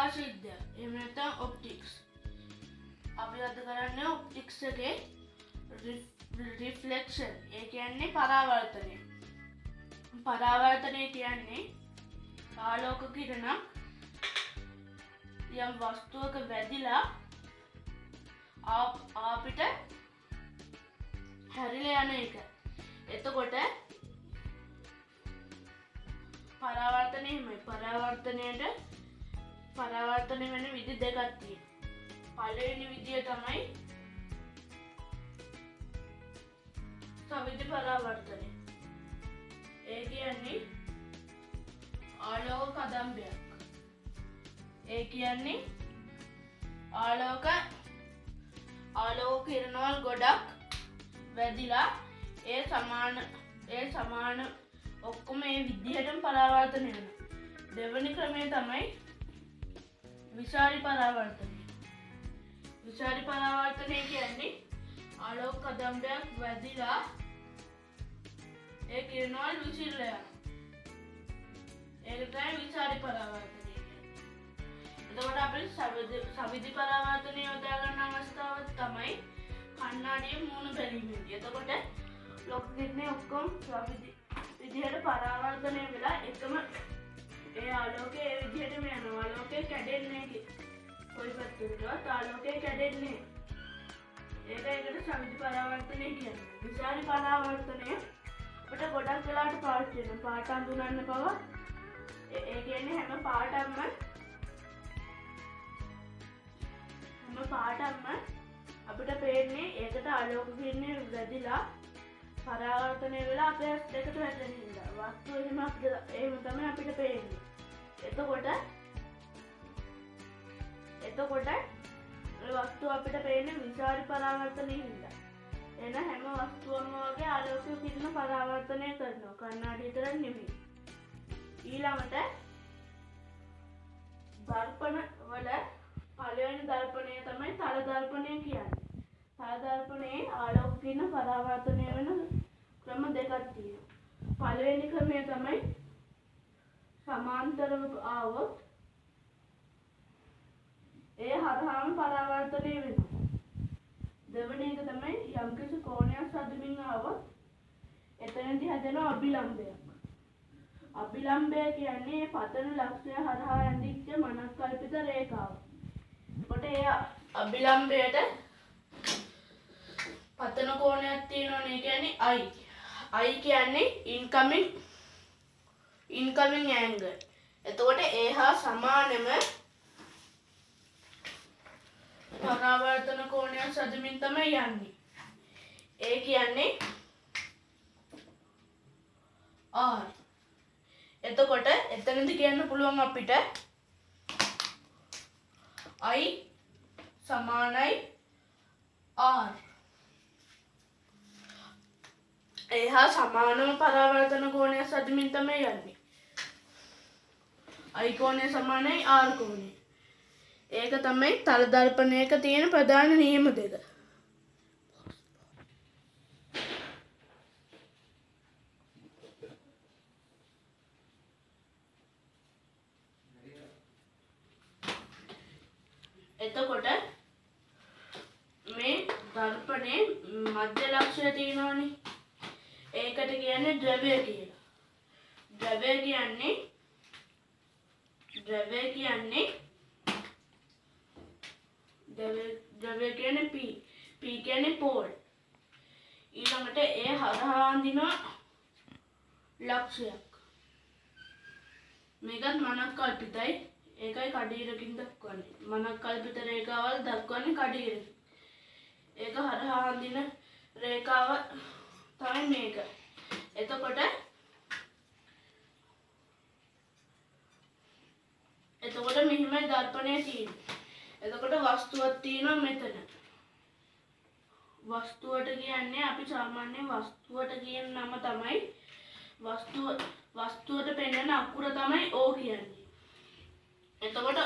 ප්‍රකාශ විද්‍යාව. එහෙම නැත්නම් ඔප්ටික්ස්. අපි අද කරන්නේ ඔප්ටික්ස් එකේ රිෆ්ලෙක්ෂන්. ඒ කියන්නේ පරාවර්තනය. පරාවර්තනය කියන්නේ ආලෝක කිරණක් යම් වස්තුවක වැදිලා අපිට හැරිලා යන එක. එතකොට පරාවර්තනය වෙන විදි දෙකක් තියෙනවා. පළවෙනි විදිය තමයි සවිදි පරාවර්තනය. ඒ කියන්නේ ආලෝක කදම්බයක්. ඒ කියන්නේ ආලෝක කිරණවල ගොඩක් වැදිලා ඒ සමාන ඔක්කොම මේ විදිහටම පරාවර්තනය වෙනවා. දෙවෙනි ක්‍රමය තමයි විසාරි පරාවර්තනය. විසාරි පරාවර්තනය කියන්නේ ආලෝක කදම්බයක් වැදිලා ඒ කිරණවල විසිරලා යනවා. ඒක තමයි විසාරි පරාවර්තනය කියන්නේ. එතකොට අපිට සවිදි පරාවර්තනය යොදා ගන්න අවස්ථාවක් තමයි කණ්ණාඩියේ මූණ බැලීමේදී. එතකොට ලොකු කිරණේ ඔක්කොම සවිදි විදිහට පරාවර්තනය වෙලා එකම ඒ ආලෝකය ඒ විදිහටම යනවා. ආලෝකය කැඩෙන්නේ නැහැ. කොයි පැත්තකටවත් ආලෝකය කැඩෙන්නේ නැහැ. ඒකට සවිදි පරාවර්තනය කියන්නේ. විසාරි පරාවර්තනය අපිට ගොඩක් වෙලාවට පාවිච්චි වෙනවා. පාට අඳුනන්න පව ඒ කියන්නේ හැම පාටක්ම අපිට පේන්නේ ඒකට ආලෝක කිරණේ වැදිලා පරාවර්තනය වෙලා අපේ ඇස් දෙකට වැටෙන හින්දා. වස්තුව එහෙම තමයි අපිට පේන්නේ. එතකොට වස්තුව අපිට පේන්නේ විසාරි පරාවර්තනයේ හින්දා. එන හැම වස්තුවම වගේ ආලෝක කිරණ පරාවර්තනය කරනවා. කණ්ණාඩිය විතරක් නෙමෙයි. ඊළඟට දර්පණ වල පළවෙනි දර්පණය තමයි තල දර්පණය කියන්නේ. තල දර්පණයේ ආලෝක කිරණ පරාවර්තනය වෙන ක්‍රම දෙකක් තියෙනවා. පළවෙනි ක්‍රමය තමයි සමාන්තරව ආවොත් ඒ හරහාම පරාවර්තනය වෙනවා. දෙවෙනි එක තමයි යම්කිසි කෝණයක් සැදෙමින් ආවොත් එතනදී හැදෙන අභිලම්බයක්. අභිලම්බය කියන්නේ පතන ලක්ෂණය හරහා ඇඳිච්ච මනස්කල්පිත රේඛාව. කොට ඒ අභිලම්බයට පතන කෝණයක් තියෙනවනේ. ඒ කියන්නේ I කියන්නේ incoming angle. එතකොට ඒ හා සමානම පරාවර්තන කෝණයක් සැදෙමින් තමයි යන්නේ. ඒ කියන්නේ R. එතකොට එතනදි කියන්න පුළුවන් අපිට I සමානයි R. ඒ හා සමානම පරාවර්තන කෝණයක් සැදෙමින් තමයි යන්නේ. I කෝණය සමානයි R කෝණය. ඒක තමයි තල දර්පණයක තියෙන ප්‍රධාන නියම දෙක. එතකොට මේ දර්පණේ මධ්‍ය ලක්ෂය තියෙනවනේ. ඒකට කියන්නේ ද්‍රව්‍ය කියලා. ද්‍රව්‍ය කියන්නේ P කියන්නේ පෝල්. ඊළඟට ඒ හරහා අඳින ලක්ෂයක්. මේකත් මනස්කල්පිතයි. ඒකයි කඩීරකින් දක්වන්නේ. මනස්කල්පිත රේඛාවල් දක්වන්නේ කඩීරකින්. ඒක හරහා අඳින රේඛාව තමයි මේක. එතකොට මෙහිමයි දර්පණය තියෙන්නේ. එතකොට වස්තුවක් තියෙනවා මෙතන. වස්තුවට කියන්නේ අපි සාමාන්‍යයෙන් වස්තුවට කියන නම තමයි වස්තුවට පෙන්වන අකුර තමයි O කියන්නේ. එතකොට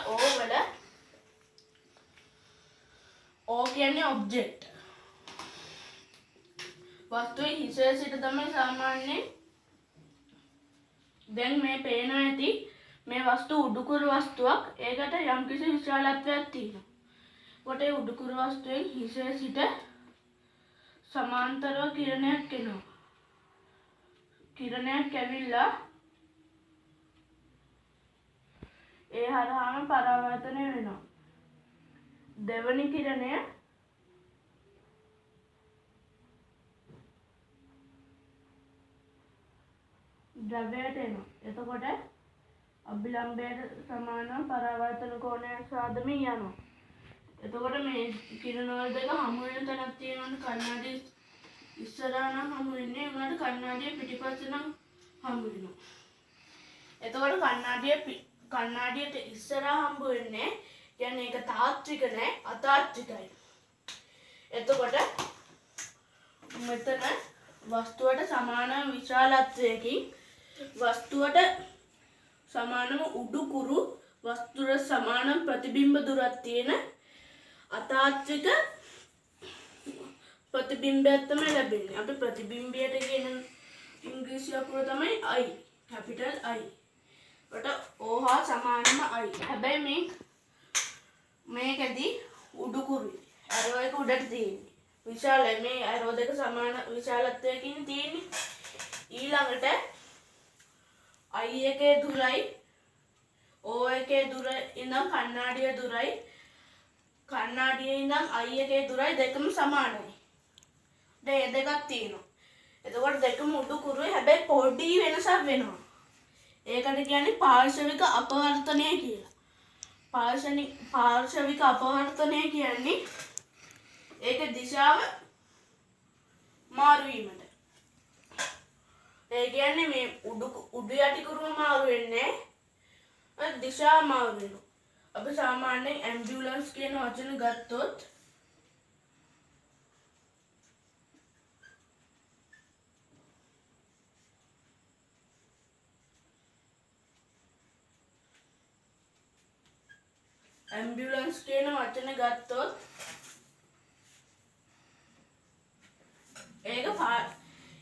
O කියන්නේ ඔබ්ජෙක්ට්. වස්තුවේ හිසේ සිට තමයි සාමාන්‍යයෙන් දැන් මේ පේනවා ඇති මේ වස්තුව උඩුකුරු වස්තුවක්. ඒකට යම්කිසි විශාලත්වයක් තියෙනවා. කොට ඒ උඩුකුරු වස්තුවෙන් හිසේ සිට සමාන්තරව කිරණයක් එනවා. කිරණයක් ඇවිල්ලා ඒ හරහාම පරාවර්තනය වෙනවා. දෙවනි කිරණය ද්‍රව්‍යයට එනවා. එතකොට අභිලම්බයට සමානව පරාවර්තන කෝණයක් සාදමින් යනවා. එතකොට මේ කිරණ වල දෙක හමු වෙන තැනක් තියෙනවනේ. කණ්ණාඩිය ඉස්සරහා නම් හමු වෙන්නේ, උනාට කණ්ණාඩිය පිටිපස්සේ නම් හමු වෙනවා. එතකොට කණ්ණාඩියට ඉස්සරහා හම්බ වෙන්නේ කියන්නේ ඒක තාත්වික නෑ, අතාත්විකයි. එතකොට මෙතන වස්තුවට සමාන විශාලත්වයකින් වස්තුවට සමානම උඩුකුරු වස්තුවට සමාන ප්‍රතිබිම්බ දුරක් තියෙන අතාත්වික ප්‍රතිබිම්බයක් තමයි ලැබෙන්නේ. අපි ප්‍රතිබිම්බයට කියන ඉංග්‍රීසි අකුර තමයි I, capital I. කොට O හා සමානම I. හැබැයි මේකදී උඩුකුරුයි. ඇරෝ එක උඩට තියෙන්නේ. විශාලයි. මේ ඇරෝ දෙක සමාන විශාලත්වයකින් තියෙන්නේ. ඊළඟට I එකේ දුරයි O එකේ දුර ඉඳන් කණ්ණාඩිය දුරයි, කණ්ණාඩියේ ඉඳන් I එකේ දුරයි දෙකම සමානයි. මේ දෙකක් තියෙනවා. එතකොට දෙකම උඩුකුරුයි. හැබැයි පොඩි වෙනසක් වෙනවා. ඒකට කියන්නේ පාර්ශවික අපවර්තනය කියලා. පාර්ශවික අපවර්තනය කියන්නේ ඒක දිශාව මාරු වීමට. ඒ කියන්නේ මේ උඩු යටි කුරුම මාරු වෙන්නේ දිශාව මාරු වෙනවා. අපි සාමාන්‍යයෙන් ඇම්බියුලන්ස් කියන වචන ගත්තොත්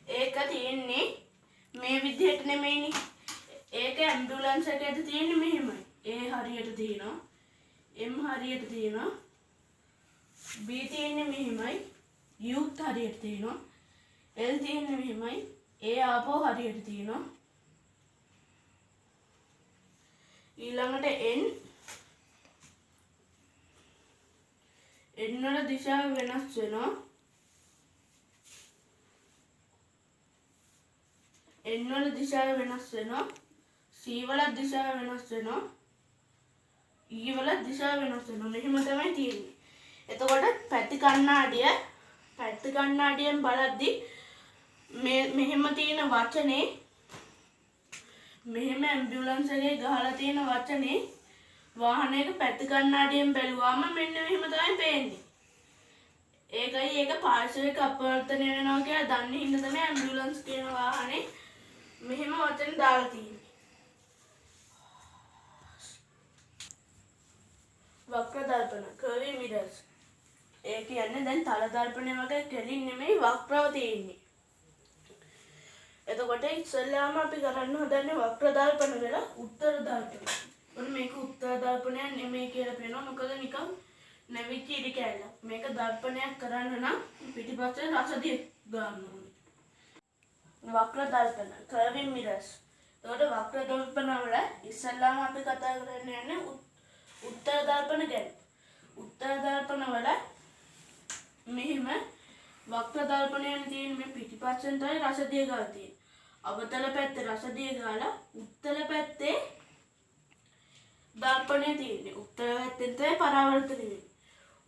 ඒක තියෙන්නේ මේ විදිහට නෙමෙයිනේ. ඒක ඇම්බියුලන්ස් එකේද තියෙන්නේ මෙහෙමයි. A හරියට තියෙනවා, M හරියට තියෙනවා, B තියෙන්නේ මෙහෙමයි, U හරියට තියෙනවා, L තියෙන්නේ මෙහෙමයි, A ආපහු හරියට තියෙනවා. ඊළඟට N වල දිශාව වෙනස් වෙනවා. N වල දිශාව වෙනස් වෙනවා. C වල දිශාව වෙනස් වෙනවා. E වල දිශාව වෙනස් වෙනවා. මෙහෙම තමයි තියෙන්නේ. එතකොට පැති කණ්ණාඩියෙන් බලද්දී මෙහෙම තියෙන වචනේ, මෙහෙම ඇම්බියුලන්ස් එකේ ගහලා තියෙන වචනේ වාහනයක පැති කණ්ණාඩියෙන් බැලුවාම මෙන්න මෙහෙම තමයි පේන්නේ. ඒකයි ඒක පාර්ශවික අපවර්තනය වෙනවා කියලා දන්නේ හින්දා තමයි ඇම්බියුලන්ස් කියන වාහනේ මෙහෙම වචන දාලා තියෙන්නේ. වක්‍ර දර්පණ, curvy mirrors. ඒ කියන්නේ දැන් තල දර්පණය වගේ කෙලින් නෙමෙයි වක්‍රව තියෙන්නේ. එතකොට ඉස්සෙල්ලාම අපි කරන්න හදන්නේ වක්‍ර දර්පණ වල උත්තර දර්පණ. ඔන්න මේක උත්තර දර්පණයක් නෙමෙයි කියලා පේනවා. මොකද නිකන් නැවිච්ච ඉරි කැල්ලක්. මේක දර්පණයක් කරන්න නම් පිටිපස්සේ රසදිය ගන්න ඕනේ. වක්‍ර දර්පණ, curvy mirrors. එතකොට වක්‍ර දර්පණ වල ඉස්සෙල්ලාම අපි කතා කරන්න යන්නේ උත්තර දර්පණ ගැන. උත්තර දර්පණ වල මෙහිම වක්‍ර දර්පණයෙන් තියෙන මේ පිටිපස්සෙන් තමයි රසදිය ගාලා තියෙන්නේ. අවතල පැත්තේ රසදිය ගාලා උත්තර පැත්තේ දර්පණය තියෙන්නේ. උත්තර පැත්තෙන් තමයි පරාවර්තනය වෙන්නේ.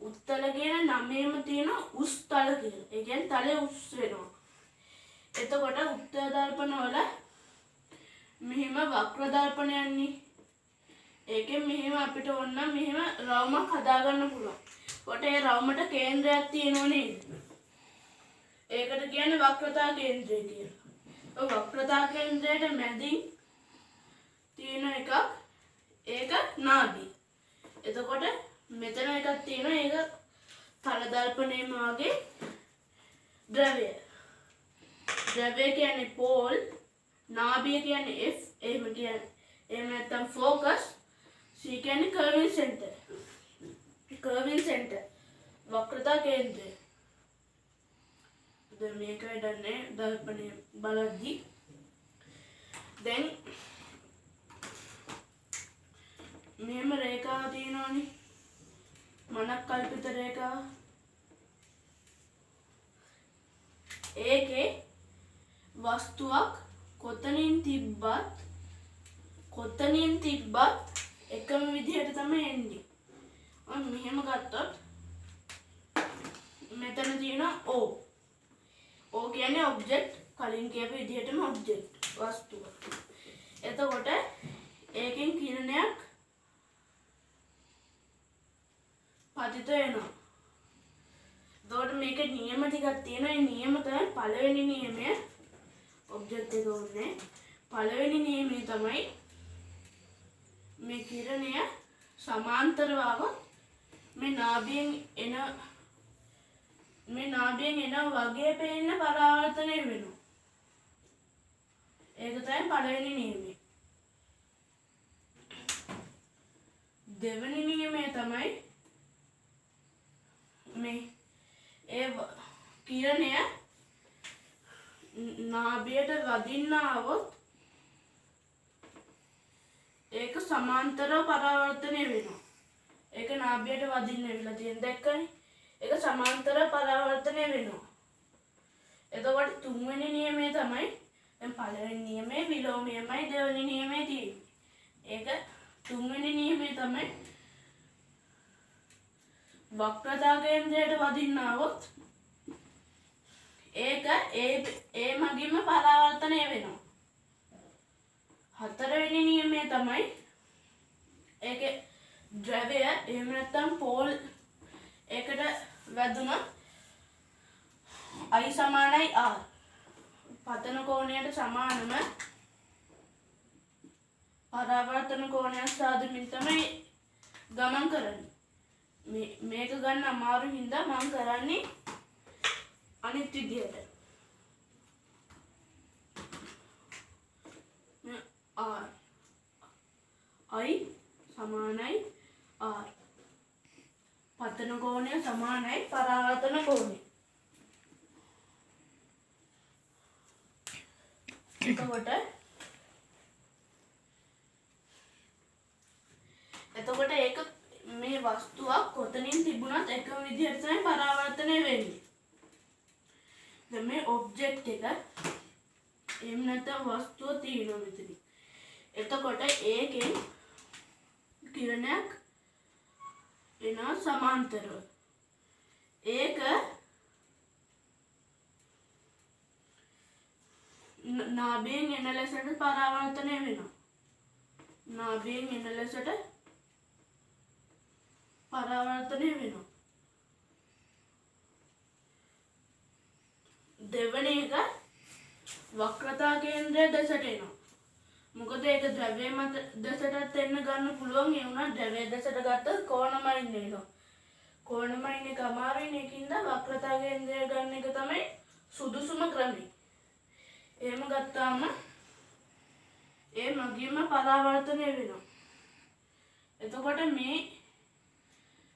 උත්තර කියන නමේම තියෙන උස් තල කියලා. ඒ කියන්නේ තලය උස් වෙනවා. එතකොට උත්තර දර්පණ වල මෙහිම වක්‍ර දර්පණයන්නේ. ඒකෙන් මෙහෙම අපිට ඕන නම් මෙහෙම රවුමක් හදාගන්න පුළුවන්. කොට ඒ රවුමට කේන්ද්‍රයක් තියෙනව නේද? ඒකට කියන්නේ වක්‍රතා කේන්ද්‍රය කියලා. ඔය වක්‍රතා කේන්ද්‍රයට මැදින් තියෙන එකක් ඒක නාභිය. එතකොට මෙතන එකක් තියෙනවා ඒක තල දර්පණයම වගේ ද්‍රව්‍ය. ද්‍රව්‍ය කියන්නේ පෝල්, නාභිය කියන්නේ F, එහෙම කියන්නේ. එහෙම නැත්නම් focus. C කියන්නේ curving center. curving center. වක්‍රතා කේන්ද්‍රය. දැන් මේක වැඩන්නේ දර්පණය බලද්දී. දැන් මෙහෙම රේඛාව තියෙනවනේ. මනක් කල්පිත රේඛාව. ඒකේ වස්තුවක් කොතනින් තිබ්බත් එකම විදිහට තමයි එන්නේ. ඔන්න මෙහෙම ගත්තොත් මෙතන තියෙනවා O. O කියන්නේ ඔබ්ජෙක්ට්. කලින් කියපු විදිහටම ඔබ්ජෙක්ට් වස්තුව. එතකොට ඒකෙන් කිරණයක් පතිත වෙනවා. එතකොට මේක නියම ටිකක් තියෙනවා. ඒ නියම තමයි පළවෙනි නියමය. ඔබ්ජෙක්ට් එක උන්නේ පළවෙනි නියමය තමයි මේ කිරණය සමාන්තරව આવොත් මේ නාභියෙන් එන වගේ පේන්න පරාවර්තනය වෙනවා. ඒක තමයි පළවෙනි නියමය. දෙවෙනි නියමය තමයි මේ ඒ කිරණය නාභියට වදින්න આવොත් ඒක සමාන්තරව පරාවර්තනය වෙනවා. ඒක නාභියට වදින්න වෙලා තියෙන දැක්කනේ. ඒක සමාන්තරව පරාවර්තනය වෙනවා. එතකොට තුන්වෙනි නියමය තමයි දැන් පළවෙනි නියමයේ විලෝමයමයි දෙවෙනි නියමයේ තියෙන්නේ. ඒක තුන්වෙනි නියමය තමයි වක්‍රතා කේන්ද්‍රයට වදින්න આવොත් ඒක ඒ මගින්ම පරාවර්තනය වෙනවා. හතරවෙනි නියමය තමයි ඒකේ ද්‍රව්‍ය එහෙම නැත්නම් පෝල් ඒකට වැදුනොත් I සමානයි R. පතන කෝණයට සමානම පරාවර්තන කෝණයක් සාදමින් තමයි ගමන් කරන්නේ. මේක ගන්න අමාරු හින්දා මම කරන්නේ අනිත් විදියට. R I සමානයි R. පතන කෝණය සමානයි පරාවර්තන කෝණය. එතකොට ඒක මේ වස්තුවක් කොතනින් තිබුණත් එකම විදිහට තමයි පරාවර්තනය වෙන්නේ. දැන් මේ ඔබ්ජෙක්ට් එක එහෙම නැත්නම් වස්තුව තියෙනවා මෙතන. එතකොට ඒකෙන් කිරණයක් එනවා සමාන්තරව. ඒක නාභියෙන් එන ලෙසට පරාවර්තනය වෙනවා. නාභියෙන් එන ලෙසට පරාවර්තනය වෙනවා. දෙවෙනි එක වක්‍රතා කේන්ද්‍රය දෙසට එනවා. මොකද ඒක ද්‍රව්‍ය මත දෙසටත් එන්න ගන්න පුළුවන්. ඒ වුණා ද්‍රව්‍ය දෙසට ගත්තොත් කෝණමයින් එනවා. කෝණමයින් එක අමාරුයි. ඒකින්ද වක්‍රතා කේන්ද්‍රය ගන්න එක තමයි සුදුසුම ක්‍රමය. එහෙම ගත්තාම ඒ මගින්ම පරාවර්තනය වෙනවා. එතකොට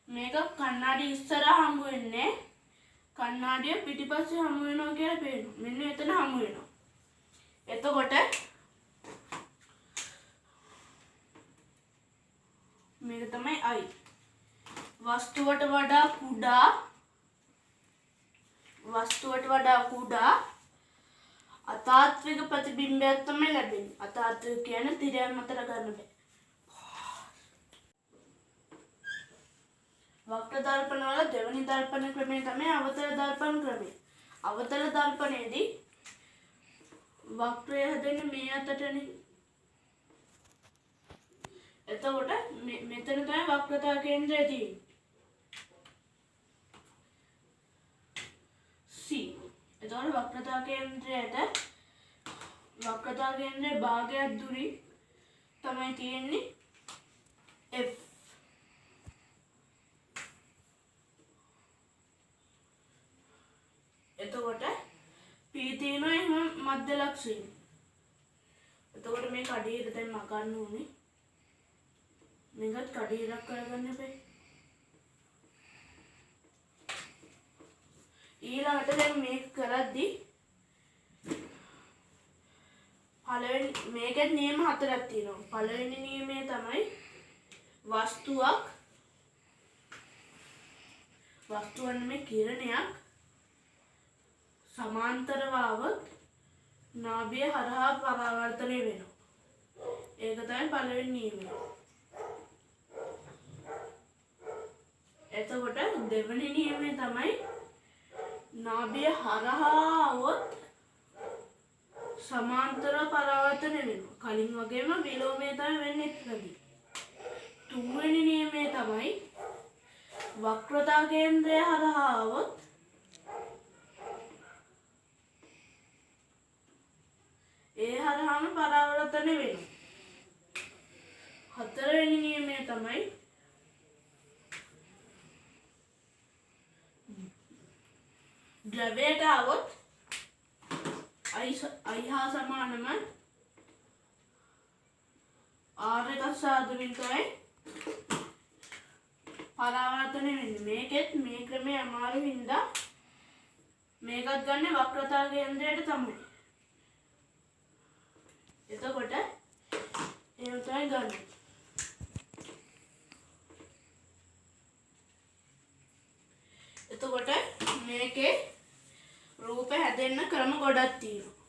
මේක කණ්ණාඩි ඉස්සරහා හමු වෙන්නේ කණ්ණාඩිය පිටිපස්සේ හමු වෙනවා කියලා පේනවා. මෙන්න එතන හමු වෙනවා. එතකොට මේක තමයි I. වස්තුවට වඩා කුඩා අතාත්වික ප්‍රතිබිම්බයක් තමයි ලැබෙන්නේ. අතාත්වික කියන්නේ තිරයන් මතට ගන්න බෑ. වක්‍ර දර්පණ වල දෙවෙනි දර්පණ ක්‍රමය තමයි අවතල දර්පණ ක්‍රමය. අවතල දර්පණයේදී වක්‍රය හැදෙන්නේ මේ අතටනේ. එතකොට මෙතන තමයි වක්‍රතා කේන්ද්‍රය තියෙන්නේ. C. එතකොට වක්‍රතා කේන්ද්‍රයේ භාගයක් දුරින් තමයි තියෙන්නේ F. එතකොට P තියෙනවා එහෙම මධ්‍ය ලක්ෂයෙන්. එතකොට මේ කඩේට දැන් මකන්න ඕනේ. මේකත් කඩේලක් කරගන්න බෑ. ඊළඟට දැන් මේක කරද්දී පළවෙනි මේකේ නියම 4ක් තියෙනවා. පළවෙනි නියමය තමයි වස්තුවක් නෙමෙයි කිරණයක් සමාන්තරව આવොත් නාභිය හරහා පරාවර්තනය වෙනවා. ඒක තමයි පළවෙනි නියමය. එතකොට දෙවෙනි නියමය තමයි නාභිය හරහා આવොත් සමාන්තරව පරාවර්තනය වෙනවා. කලින් වගේම විලෝමය තමයි වෙන්නේ එතනදී. තුන්වෙනි නියමය තමයි වක්‍රතා කේන්ද්‍රය හරහා આવොත් ඒ හරහාම පරාවර්තනය වෙනවා. හතරවෙනි නියමය තමයි ද්‍රවයට આવොත් I හා සමානම R එකක් සාධුවෙන් තමයි පරාවර්තනය වෙන්නේ. මේකෙත් මේ ක්‍රමය අමාරු හින්දා මේකත් ගන්න වක්‍රතා කේන්ද්‍රයට තමයි. එතකොට එහෙම තමයි ගන්න. එතකොට මේකේ රූප හැදෙන්න ක්‍රම ගොඩක් තියෙනවා.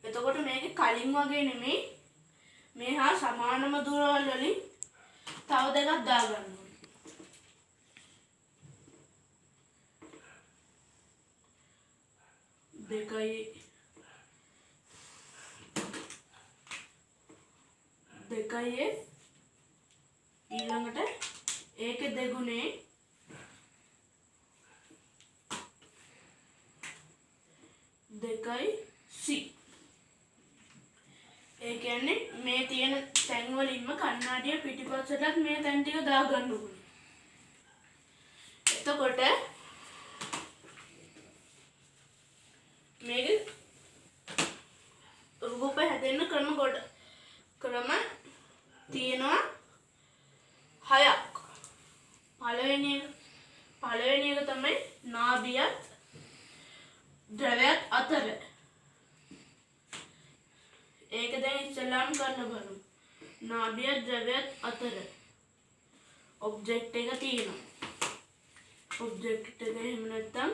එතකොට මේකේ කලින් වගේ නෙමෙයි මේ හා සමානම දුරවල් වලින් තව දෙකක් දාගන්න ඕනේ. දෙකයි ඊළඟට ඒකේ දෙගුණේ දෙකයි C. ඒ කියන්නේ මේ තියෙන තැන් වලින්ම කණ්ණාඩිය පිටිපස්සටත් මේ තැන් ටික දාගන්න ඕනේ. එතකොට මේක රූප හැදෙන්න ක්‍රම තියෙනවා 6ක්. පළවෙනි එක තමයි නාභියත් ද්‍රවයත් අතර. ඒක දැන් ඉස්සෙල්ලාම කරන්න බලමු. නාභියත් ද්‍රවයත් අතර ඔබ්ජෙක්ට් එක තියෙනවා. ඔබ්ජෙක්ට් එක එහෙම නැත්නම්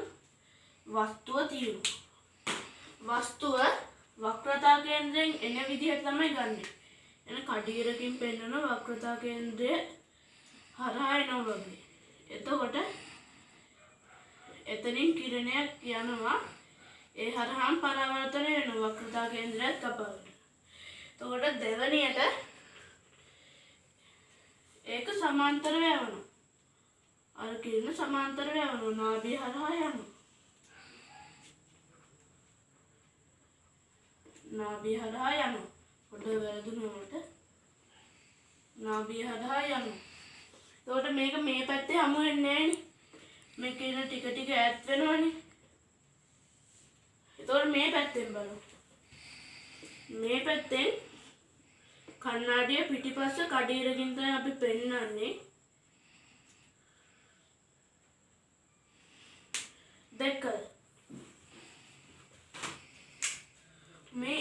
වස්තුව තියෙනවා. වස්තුව වක්‍රතා කේන්ද්‍රයෙන් එන විදිහට තමයි ගන්නෙ. එන කඩියරකින් පෙන්නන වක්‍රතා කේන්ද්‍රය හරහා එනවා වගේ. එතකොට එතනින් කිරණයක් යනවා. ඒ හරහාම පරාවර්තනය වෙනවා වක්‍රතා කේන්ද්‍රයත් කපන්න. එතකොට දෙවැනියට ඒක සමාන්තරව යවනවා. අර කිරණ සමාන්තරව යවනවා. නාභිය හරහා යනවා. නාභිය හරහා යනවා. පොඩ්ඩක් වැරදුනොත් නාභිය හරහා යනවා. එතකොට මේක මේ පැත්තේ හමු වෙන්නේ නැහැනේ. මේ කිරණ ටික ටික ඈත් වෙනවනේ. එතකොට මේ පැත්තෙන් බලමු. මේ පැත්තෙන් කණ්ණාඩිය පිටිපස්ස කඩියරකින් තමයි අපි පෙන්නන්නේ. දෙක මේ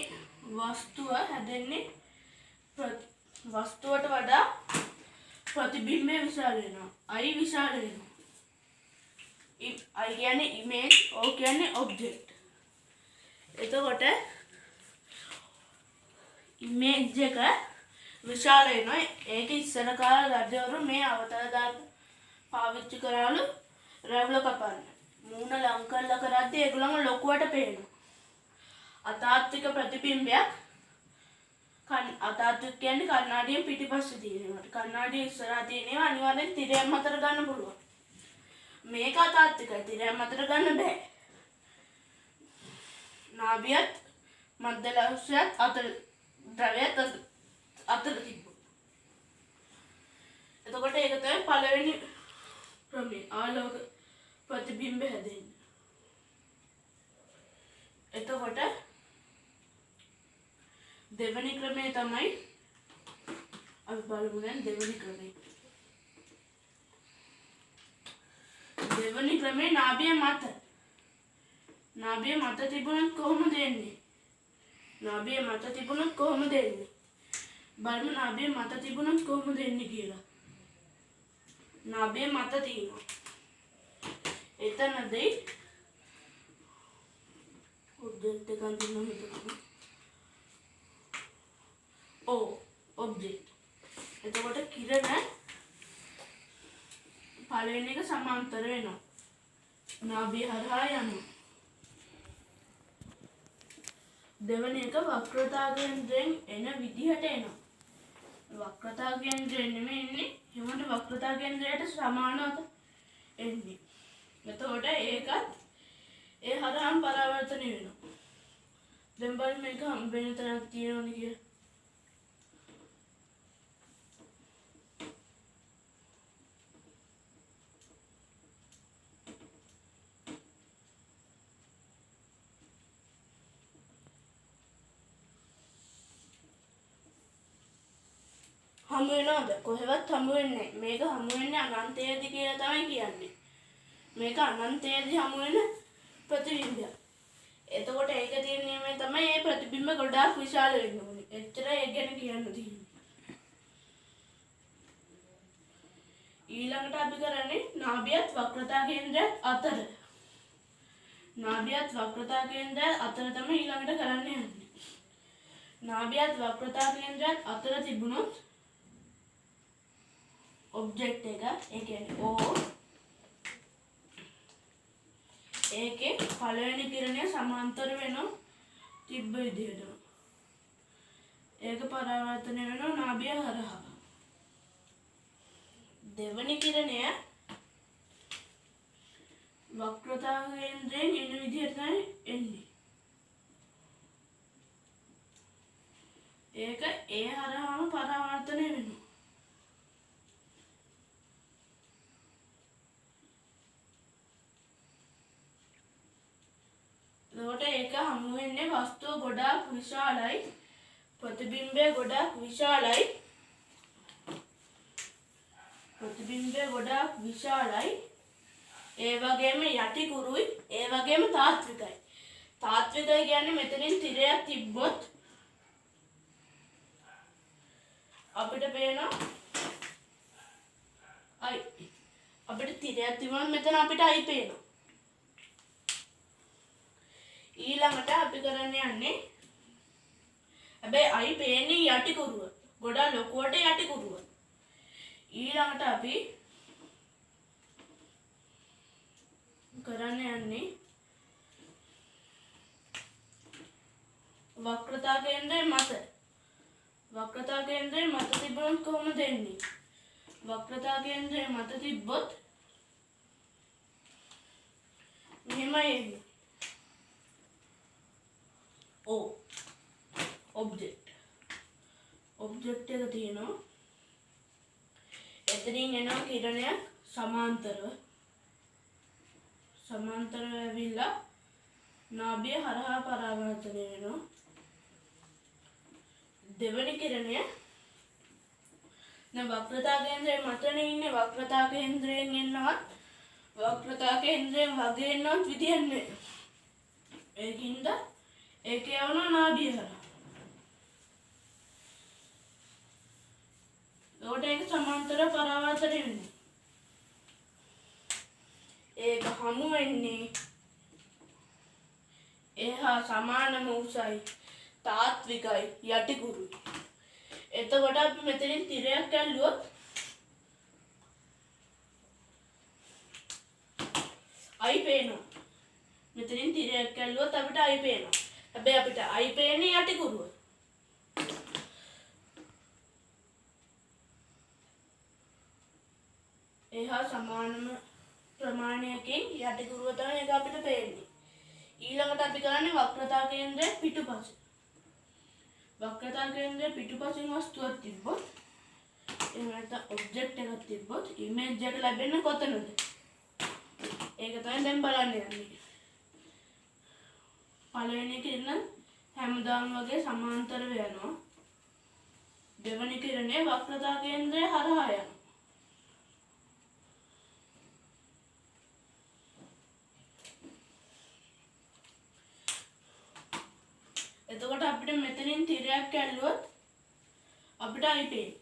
වස්තුව හැදෙන්නේ වස්තුවට වඩා ප්‍රතිබිම්බය විශාල වෙනවා. I විශාල වෙනවා. I කියන්නේ image, O කියන්නේ object. එතකොට image එක විශාල වෙනවා. ඒක ඉස්සර කාලේ රජවරු මේ අවතාර දාන්න පාවිච්චි කරාලු රැවුල කපන්න. මූණ ලං කරලා කරද්දී ඒගොල්ලන්ව ලොකුවට පේනවා. අතාත්වික ප්‍රතිබිම්බයක් අතාත්වික කියන්නේ කණ්ණාඩියෙන් පිටිපස්සේ තියෙනවා. කණ්ණාඩිය ඉස්සරහා තියෙනවා අනිවාර්යෙන් තිරයන් මතට ගන්න පුළුවන්. මේක අතාත්විකයි. තිරයන් මතට ගන්න බෑ. නාභියත් මධ්‍යලක්ෂයත් අතර ද්‍රවයත් අතර තිබ්බා. එතකොට ඒක තමයි පළවෙනි ක්‍රමය. ආලෝක ප්‍රතිබිම්බ හැදෙන්නේ. එතකොට දෙවෙනි ක්‍රමය තමයි අපි බලමු දැන් දෙවෙනි ක්‍රමය. දෙවෙනි ක්‍රමේ නාභිය මත තිබුණොත් කොහොමද එන්නේ? නාභිය මත තිබුණොත් කොහොමද එන්නේ? බලමු නාභිය මත තිබුණොත් කොහොමද එන්නේ කියලා. නාභිය මත තියෙනවා. එතනදී ඔබ්ජෙක්ට් එකක් අඳින්න හිතමු. ඔබ්ජෙක්ට්. එතකොට කිරණ පළවෙනි එක සමාන්තර වෙනවා. නාභිය හරහා යනවා. දෙවෙනි එක වක්‍රතා කේන්ද්‍රයෙන් එන විදිහට එනවා. වක්‍රතා කේන්ද්‍රයෙන් නෙමෙයි එන්නේ. එහෙමද වක්‍රතා කේන්ද්‍රයට සමානව එන්නේ. එතකොට ඒකත් ඒ හරහාම පරාවර්තනය වෙනවා. දැන් බලන්න මේක වෙන තැනක් තියෙනවද කියලා. හමු වෙනවද? කොහෙවත් හමු වෙන්නේ නැහැ. මේක හමු වෙන්නේ අනන්තයේදී කියලා තමයි කියන්නේ. මේක අනන්තයේදී හමු වෙන ප්‍රතිබිම්බයක්. එතකොට ඒක තියෙන නියමය තමයි මේ ප්‍රතිබිම්බ ගොඩාක් විශාල වෙන්න ඕනේ. එච්චරයි ඒක ගැන කියන්න තියෙන්නේ. ඊළඟට අපි කරන්නේ නාභියත් වක්‍රතා කේන්ද්‍රයත් අතර. නාභියත් වක්‍රතා කේන්ද්‍රයත් අතර තමයි ඊළඟට කරන්න යන්නේ. නාභියත් වක්‍රතා කේන්ද්‍රයත් අතර තිබුණොත් ඔබ්ජෙක්ට් එක ඒ කියන්නේ O ඒකේ පළවෙනි කිරණය සමාන්තර වෙනවා තිබ්බ විදිහටම. ඒක පරාවර්තනය වෙනවා නාභිය හරහා. දෙවෙනි කිරණය වක්‍රතා කේන්ද්‍රයෙන් එන විදිහට තමයි එන්නේ. ඒක ඒ හරහාම පරාවර්තනය වෙනවා. එතකොට ඒක හමු වෙන්නේ වස්තුව ගොඩාක් විශාලයි, ප්‍රතිබිම්බය ගොඩාක් විශාලයි. ඒ වගේම යටිකුරුයි, ඒ වගේම තාත්විකයි. තාත්විකයි කියන්නේ මෙතනින් තිරයක් තිබ්බොත් අපිට පේනවා අපිට තිරයක් තිබුණොත් මෙතන අපිට අයි පේනවා. ඊළඟට අපි කරන්න යන්නේ හැබැයි අයි පේන්නේ යටිකුරුව. ගොඩක් ලොකුවට යටිකුරුව. ඊළඟට අපි කරන්න යන්නේ වක්‍රතා කේන්ද්‍රය මත. වක්‍රතා කේන්ද්‍රය මත තිබුණොත් කොහොමද එන්නේ? වක්‍රතා කේන්ද්‍රය මත තිබ්බොත් මෙහෙමයි එන්නේ. ඔබ්ජෙක්ට් එක තියෙනවා. එතනින් එනවා කිරණයක් සමාන්තරව ඇවිල්ලා නාභිය හරහා පරාවර්තනය වෙනවා. දෙවෙනි කිරණය දැන් වක්‍රතා කේන්ද්‍රයේ මතනේ ඉන්නේ. වක්‍රතා කේන්ද්‍රයෙන් එන්නවත් වක්‍රතා කේන්ද්‍රයෙන් වගේ එන්නවත් විදියක් නෑ. ඒකින්ද ඒක යවනවා නාභිය හරහා. ඒකට ඒක සමාන්තර පරාවර්තනය වෙනවා. ඒක හමු වෙන්නේ එහා සමානම උසයි, තාත්විකයි, යටිකුරුයි. එතකොට අපි මෙතනින් තිරයක් ඇල්ලුවොත් අයි පේනවා. මෙතනින් තිරයක් ඇල්ලුවොත් අපිට අයි පේනවා. හැබැයි අපිට අයි පේන්නේ යටිකුරුව. එහා සමානම ප්‍රමාණයකින් යටිකුරුව තමයි ඒක අපිට පේන්නේ. ඊළඟට අපි කරන්නේ වක්‍රතා කේන්ද්‍රයේ පිටුපස. වක්‍රතා කේන්ද්‍රයේ පිටුපසින් වස්තුවක් තිබ්බොත් එහෙම නැත්නම් ඔබ්ජෙක්ට් එකක් තිබ්බොත් ඉමේජ් එක ලැබෙන්නේ කොතනද? ඒක තමයි දැන් බලන්න යන්නේ. පළවෙනි කිරණ හැමදාම වගේ සමාන්තරව යනවා. දෙවනි කිරණය වක්‍රතා කේන්ද්‍රය හරහා යනවා. එතකොට අපිට මෙතනින් තිරයක් ඇල්ලුවොත් අපිට I පේනවා.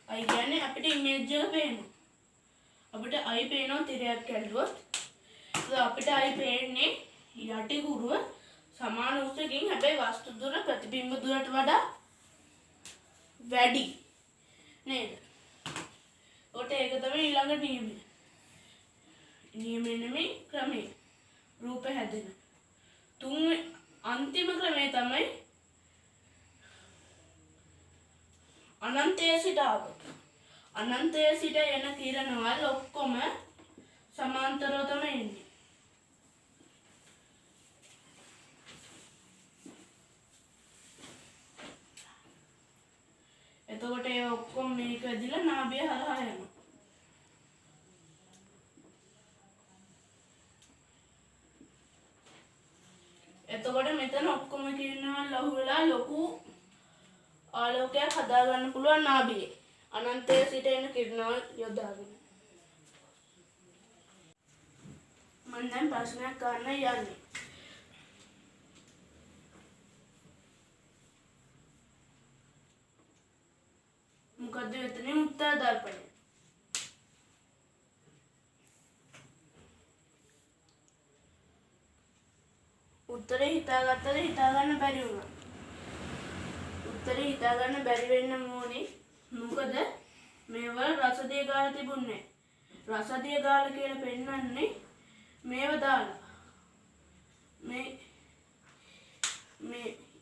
I කියන්නේ අපිට ඉමේජ් එක පේනවා. අපිට I පේනවා තිරයක් ඇල්ලුවොත්. ඒක අපිට I පේන්නේ යටි හුරුව සමාන උසකින් හැබැයි වස්තු දුර ප්‍රතිබිම්බ දුරට වඩා වැඩි නේද? ඔට ඒක තමයි ඊළඟ නියමය. නියමය නෙමෙයි ක්‍රමය. රූප හැදෙන. අන්තිම ක්‍රමය තමයි අනන්තයේ සිට ආපු. අනන්තයේ සිට එන කිරණවල ඔක්කොම සමාන්තරව තමයි එන්නේ. එතකොට ඒ ඔක්කොම මේක ඇදිලා නාභිය හරහා යනවා. එතකොට මෙතන ඔක්කොම කිරණවල ලහු වෙලා ලොකු ආලෝකයක් හදා ගන්න පුළුවන් නාභියේ. අනන්තයේ සිට එන කිරණවල යොදාගෙන. මම දැන් ප්‍රශ්නයක් ගන්න යන්නේ. මොකද්ද එතනින් උත්තර දර්පණය? උත්තරේ හිතාගත්තද හිතා ගන්න බැරි වුණා. උත්තරේ හිතා ගන්න බැරි වෙන්න ඕනේ. මොකද මේවල රසදිය ගාලා තිබුණේ නැහැ. රසදිය ගාලා කියලා පෙන්නන්නේ මේව දාලා. මේ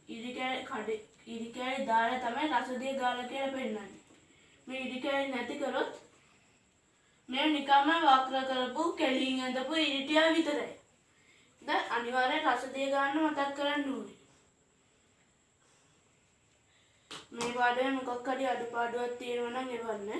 ඉරිකැලි දාලා තමයි රසදිය ගාලා කියලා පෙන්නන්නේ. මේ ඉරිකැලි නැති කරොත් මේ නිකම්ම වක්‍ර කරපු කෙලින් ඇඳපු ඉරිටියා විතරයි. දැන් අනිවාර්යෙන් රසදිය ගන්න මතක් කරන්න ඕනේ. මේ පාඩමේ මොකක් හරි අඩුපාඩුවක් තියෙනවා නම් එවන්න.